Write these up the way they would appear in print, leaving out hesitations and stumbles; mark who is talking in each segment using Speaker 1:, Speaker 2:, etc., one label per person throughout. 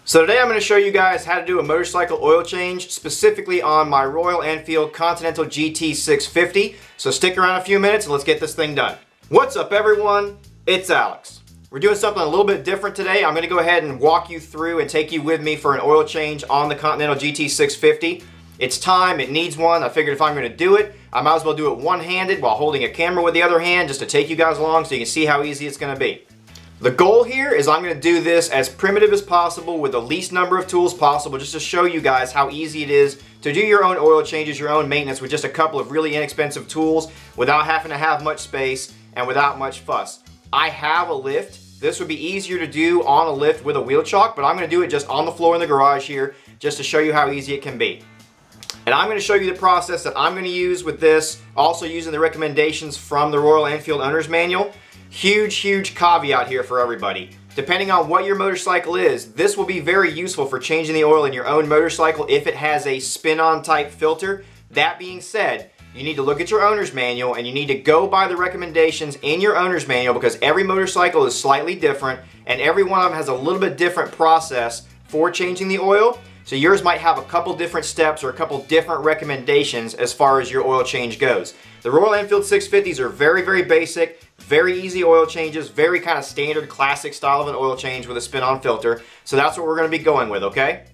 Speaker 1: So today I'm going to show you guys how to do a motorcycle oil change, specifically on my Royal Enfield Continental GT 650. So stick around a few minutes and let's get this thing done. What's up everyone? It's Alex. We're doing something a little bit different today. I'm going to go ahead and walk you through and take you with me for an oil change on the Continental GT 650. It's time, it needs one. I figured if I'm going to do it, I might as well do it one-handed while holding a camera with the other hand just to take you guys along so you can see how easy it's going to be. The goal here is I'm going to do this as primitive as possible with the least number of tools possible just to show you guys how easy it is to do your own oil changes, your own maintenance with just a couple of really inexpensive tools without having to have much space and without much fuss. I have a lift. This would be easier to do on a lift with a wheel chock, but I'm going to do it just on the floor in the garage here just to show you how easy it can be. And I'm going to show you the process that I'm going to use with this, also using the recommendations from the Royal Enfield Owner's Manual. Huge caveat here for everybody. Depending on what your motorcycle is, this will be very useful for changing the oil in your own motorcycle if it has a spin-on type filter. That being said, you need to look at your owner's manual and you need to go by the recommendations in your owner's manual because every motorcycle is slightly different and every one of them has a little bit different process for changing the oil. So yours might have a couple different steps or a couple different recommendations as far as your oil change goes. The Royal Enfield 650s are very basic, very easy oil changes, very kind of standard classic style of an oil change with a spin-on filter. So that's what we're going to be going with, okay?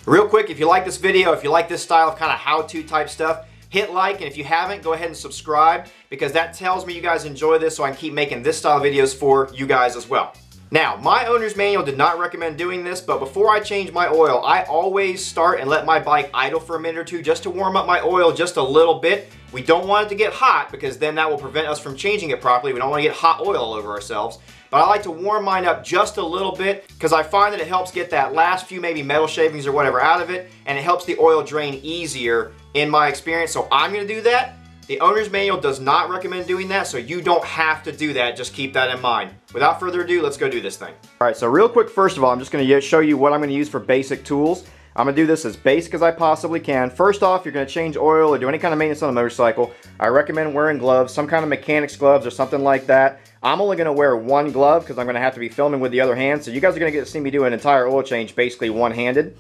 Speaker 1: Real quick, if you like this video, if you like this style of kind of how-to type stuff, hit like, and if you haven't, go ahead and subscribe because that tells me you guys enjoy this so I can keep making this style of videos for you guys as well. Now, my owner's manual did not recommend doing this, but before I change my oil, I always start and let my bike idle for a minute or two just to warm up my oil just a little bit. We don't want it to get hot because then that will prevent us from changing it properly. We don't want to get hot oil all over ourselves. But I like to warm mine up just a little bit because I find that it helps get that last few maybe metal shavings or whatever out of it, and it helps the oil drain easier in my experience. So I'm going to do that. The owner's manual does not recommend doing that, so you don't have to do that. Just keep that in mind. Without further ado, let's go do this thing. All right, so real quick, first of all, I'm just going to show you what I'm going to use for basic tools. I'm going to do this as basic as I possibly can. First off, you're going to change oil or do any kind of maintenance on a motorcycle. I recommend wearing gloves, some kind of mechanics gloves or something like that. I'm only going to wear one glove because I'm going to have to be filming with the other hand, so you guys are going to get to see me do an entire oil change basically one-handed.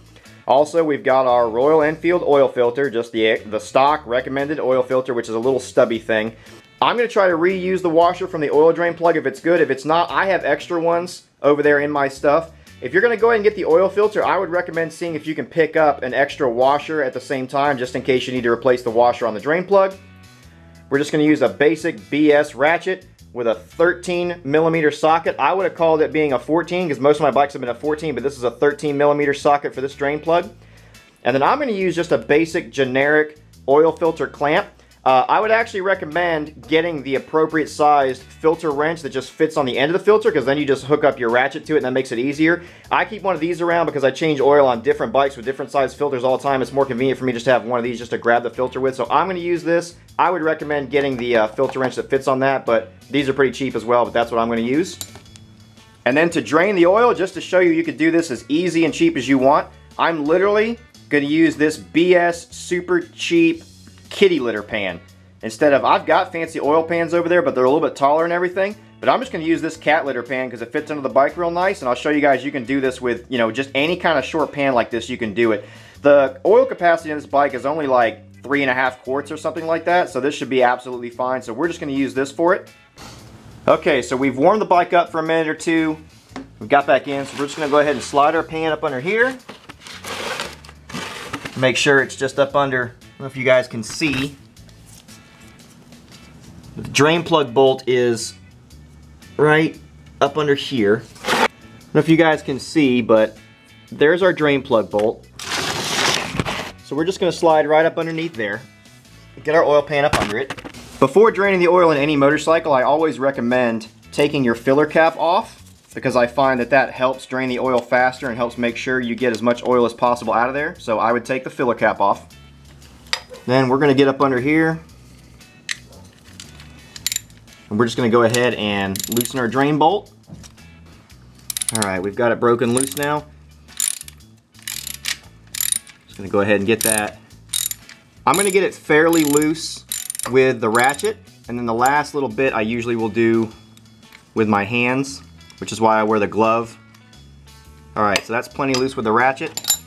Speaker 1: Also, we've got our Royal Enfield oil filter, just the stock recommended oil filter, which is a little stubby thing. I'm going to try to reuse the washer from the oil drain plug if it's good. If it's not, I have extra ones over there in my stuff. If you're going to go ahead and get the oil filter, I would recommend seeing if you can pick up an extra washer at the same time, just in case you need to replace the washer on the drain plug. We're just going to use a basic BS ratchet with a 13mm socket. I would have called it being a 14 because most of my bikes have been a 14, but this is a 13mm socket for this drain plug. And then I'm going to use just a basic generic oil filter clamp. I would actually recommend getting the appropriate sized filter wrench that just fits on the end of the filter because then you just hook up your ratchet to it and that makes it easier. I keep one of these around because I change oil on different bikes with different sized filters all the time. It's more convenient for me just to have one of these just to grab the filter with. So I'm going to use this. I would recommend getting the filter wrench that fits on that, but these are pretty cheap as well, but that's what I'm going to use. And then to drain the oil, just to show you could do this as easy and cheap as you want, I'm literally going to use this BS super cheap kitty litter pan. Instead of, I've got fancy oil pans over there, but they're a little bit taller and everything, but I'm just going to use this cat litter pan because it fits under the bike real nice, and I'll show you guys you can do this with, you know, just any kind of short pan like this, you can do it. The oil capacity on this bike is only like 3.5 quarts or something like that, so this should be absolutely fine. So we're just going to use this for it. Okay, so we've warmed the bike up for a minute or two. We've got back in, so we're just going to go ahead and slide our pan up under here. Make sure it's just up under, I don't know if you guys can see, the drain plug bolt is right up under here. I don't know if you guys can see, but there's our drain plug bolt. So we're just going to slide right up underneath there, get our oil pan up under it. Before draining the oil in any motorcycle, I always recommend taking your filler cap off because I find that that helps drain the oil faster and helps make sure you get as much oil as possible out of there. So I would take the filler cap off. Then we're going to get up under here. And we're just going to go ahead and loosen our drain bolt. Alright, we've got it broken loose now. Just going to go ahead and get that. I'm going to get it fairly loose with the ratchet. And then the last little bit I usually will do with my hands, which is why I wear the glove. All right, so that's plenty loose with the ratchet.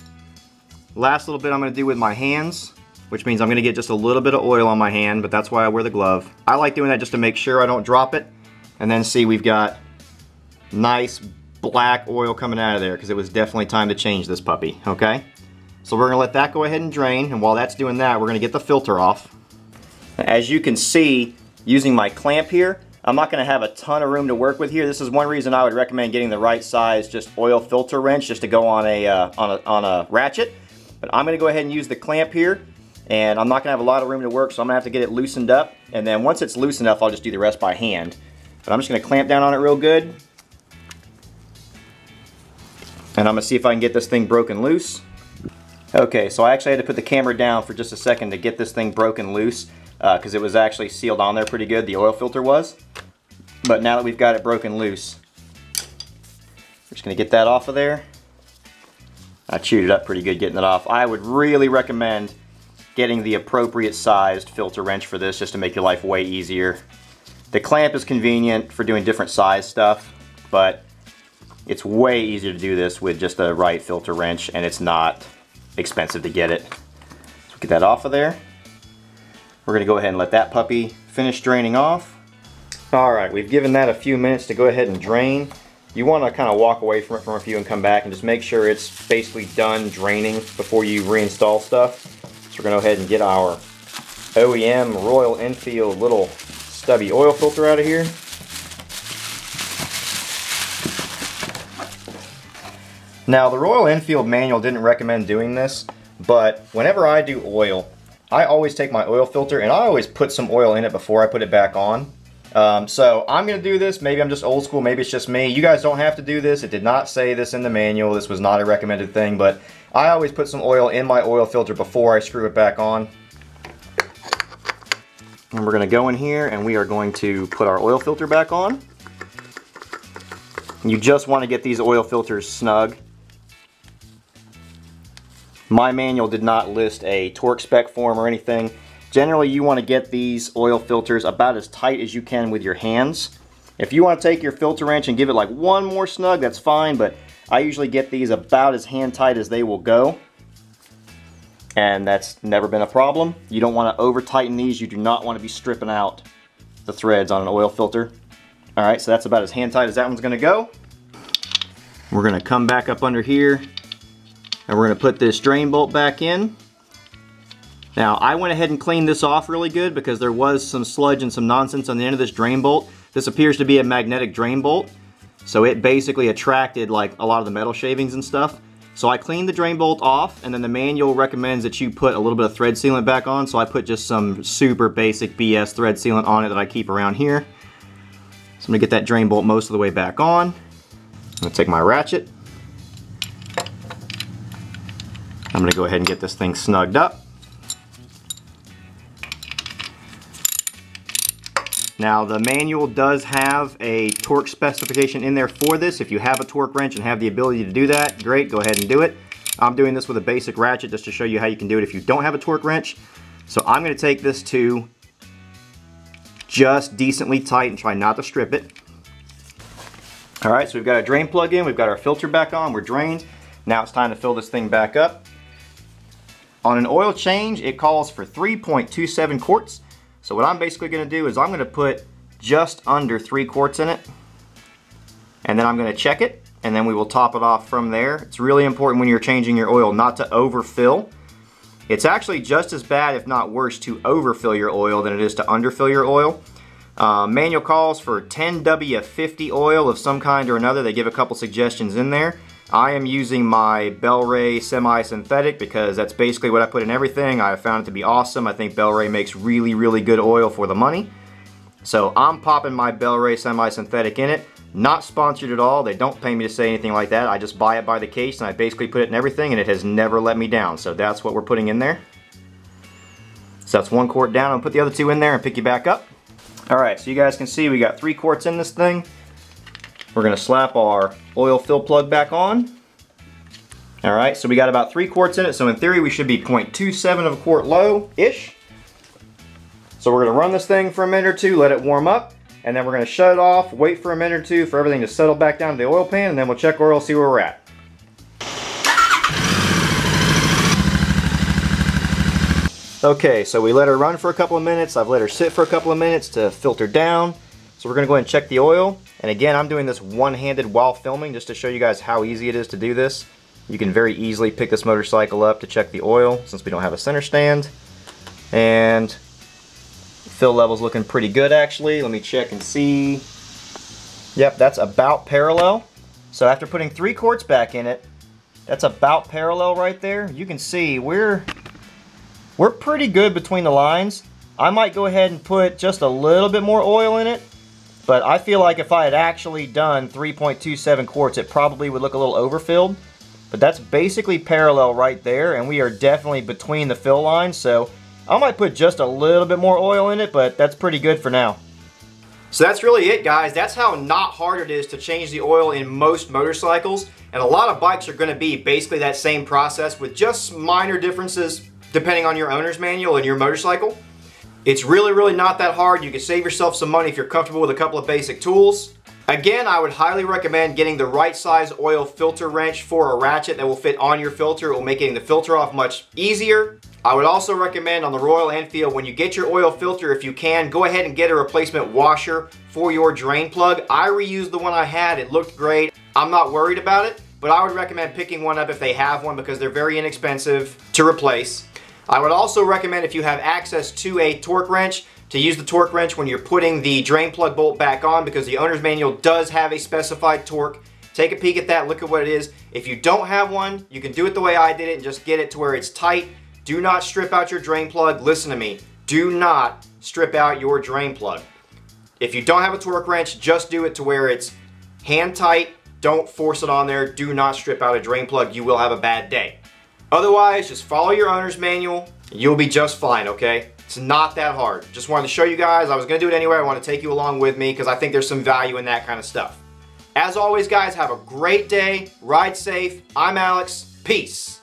Speaker 1: Last little bit I'm gonna do with my hands, which means I'm gonna get just a little bit of oil on my hand, but that's why I wear the glove. I like doing that just to make sure I don't drop it. And then see, we've got nice black oil coming out of there because it was definitely time to change this puppy, okay? So we're gonna let that go ahead and drain, and while that's doing that, we're gonna get the filter off. As you can see, using my clamp here, I'm not gonna have a ton of room to work with here. This is one reason I would recommend getting the right size, just oil filter wrench, just to go on a ratchet. But I'm gonna go ahead and use the clamp here, and I'm not gonna have a lot of room to work, so I'm gonna have to get it loosened up. And then once it's loose enough, I'll just do the rest by hand. But I'm just gonna clamp down on it real good. And I'm gonna see if I can get this thing broken loose. Okay, so I actually had to put the camera down for just a second to get this thing broken loose because it was actually sealed on there pretty good, the oil filter was. But now that we've got it broken loose, we're just gonna get that off of there. I chewed it up pretty good getting it off. I would really recommend getting the appropriate sized filter wrench for this just to make your life way easier. The clamp is convenient for doing different size stuff, but it's way easier to do this with just the right filter wrench, and it's not expensive to get it. So get that off of there. We're gonna go ahead and let that puppy finish draining off. All right, we've given that a few minutes to go ahead and drain. You wanna kind of walk away from it for a few and come back and just make sure it's basically done draining before you reinstall stuff. So we're gonna go ahead and get our OEM Royal Enfield little stubby oil filter out of here. Now, the Royal Enfield manual didn't recommend doing this, but whenever I do oil, I always take my oil filter and I always put some oil in it before I put it back on. So I'm going to do this. Maybe I'm just old school, maybe it's just me. You guys don't have to do this. It did not say this in the manual. This was not a recommended thing, but I always put some oil in my oil filter before I screw it back on. And we're going to go in here and we are going to put our oil filter back on. You just want to get these oil filters snug. My manual did not list a torque spec form or anything. Generally, you want to get these oil filters about as tight as you can with your hands. If you want to take your filter wrench and give it like one more snug, that's fine, but I usually get these about as hand tight as they will go. And that's never been a problem. You don't want to over tighten these. You do not want to be stripping out the threads on an oil filter. All right, so that's about as hand tight as that one's going to go. We're going to come back up under here and we're going to put this drain bolt back in. Now, I went ahead and cleaned this off really good because there was some sludge and some nonsense on the end of this drain bolt. This appears to be a magnetic drain bolt, so it basically attracted like a lot of the metal shavings and stuff. So I cleaned the drain bolt off, and then the manual recommends that you put a little bit of thread sealant back on, so I put just some super basic BS thread sealant on it that I keep around here. So I'm going to get that drain bolt most of the way back on. I'm going to take my ratchet. I'm going to go ahead and get this thing snugged up. Now, the manual does have a torque specification in there for this. If you have a torque wrench and have the ability to do that, great, go ahead and do it. I'm doing this with a basic ratchet just to show you how you can do it if you don't have a torque wrench. So I'm going to take this to just decently tight and try not to strip it. All right, so we've got our drain plug in, we've got our filter back on, we're drained. Now it's time to fill this thing back up. On an oil change, it calls for 3.27 quarts. So what I'm basically going to do is I'm going to put just under 3 quarts in it. And then I'm going to check it, and then we will top it off from there. It's really important when you're changing your oil not to overfill. It's actually just as bad, if not worse, to overfill your oil than it is to underfill your oil. Manual calls for 10W50 oil of some kind or another. They give a couple suggestions in there. I am using my Bel-Ray semi-synthetic because that's basically what I put in everything. I found it to be awesome. I think Bel-Ray makes really, really good oil for the money. So I'm popping my Bel-Ray semi-synthetic in it. Not sponsored at all. They don't pay me to say anything like that. I just buy it by the case and I basically put it in everything and it has never let me down. So that's what we're putting in there. So that's 1 quart down. I'll put the other 2 in there and pick you back up. Alright, so you guys can see we got 3 quarts in this thing. We're going to slap our oil fill plug back on. Alright, so we got about 3 quarts in it, so in theory we should be 0.27 of a quart low-ish. So we're going to run this thing for a minute or 2, let it warm up, and then we're going to shut it off, wait for a minute or 2 for everything to settle back down to the oil pan, and then we'll check oil, see where we're at. Okay, so we let her run for a couple of minutes. I've let her sit for a couple of minutes to filter down. So we're gonna go ahead and check the oil. And again, I'm doing this one-handed while filming just to show you guys how easy it is to do this. You can very easily pick this motorcycle up to check the oil since we don't have a center stand. And fill level's looking pretty good actually. Let me check and see. Yep, that's about parallel. So after putting 3 quarts back in it, that's about parallel right there. You can see we're pretty good between the lines. I might go ahead and put just a little bit more oil in it, but I feel like if I had actually done 3.27 quarts, it probably would look a little overfilled. But that's basically parallel right there, and we are definitely between the fill lines, so I might put just a little bit more oil in it, but that's pretty good for now. So that's really it, guys. That's how not hard it is to change the oil in most motorcycles, and a lot of bikes are going to be basically that same process with just minor differences depending on your owner's manual and your motorcycle. It's really not that hard. You can save yourself some money if you're comfortable with a couple of basic tools. Again, I would highly recommend getting the right size oil filter wrench for a ratchet that will fit on your filter. It will make getting the filter off much easier. I would also recommend on the Royal Enfield, when you get your oil filter, if you can, go ahead and get a replacement washer for your drain plug. I reused the one I had. It looked great. I'm not worried about it, but I would recommend picking one up if they have one because they're very inexpensive to replace. I would also recommend, if you have access to a torque wrench, to use the torque wrench when you're putting the drain plug bolt back on, because the owner's manual does have a specified torque. Take a peek at that, look at what it is. If you don't have one, you can do it the way I did it and just get it to where it's tight. Do not strip out your drain plug. Listen to me. Do not strip out your drain plug. If you don't have a torque wrench, just do it to where it's hand tight. Don't force it on there. Do not strip out a drain plug. You will have a bad day. Otherwise, just follow your owner's manual. You'll be just fine, okay? It's not that hard. Just wanted to show you guys. I was going to do it anyway. I want to take you along with me because I think there's some value in that kind of stuff. As always, guys, have a great day. Ride safe. I'm Alex. Peace.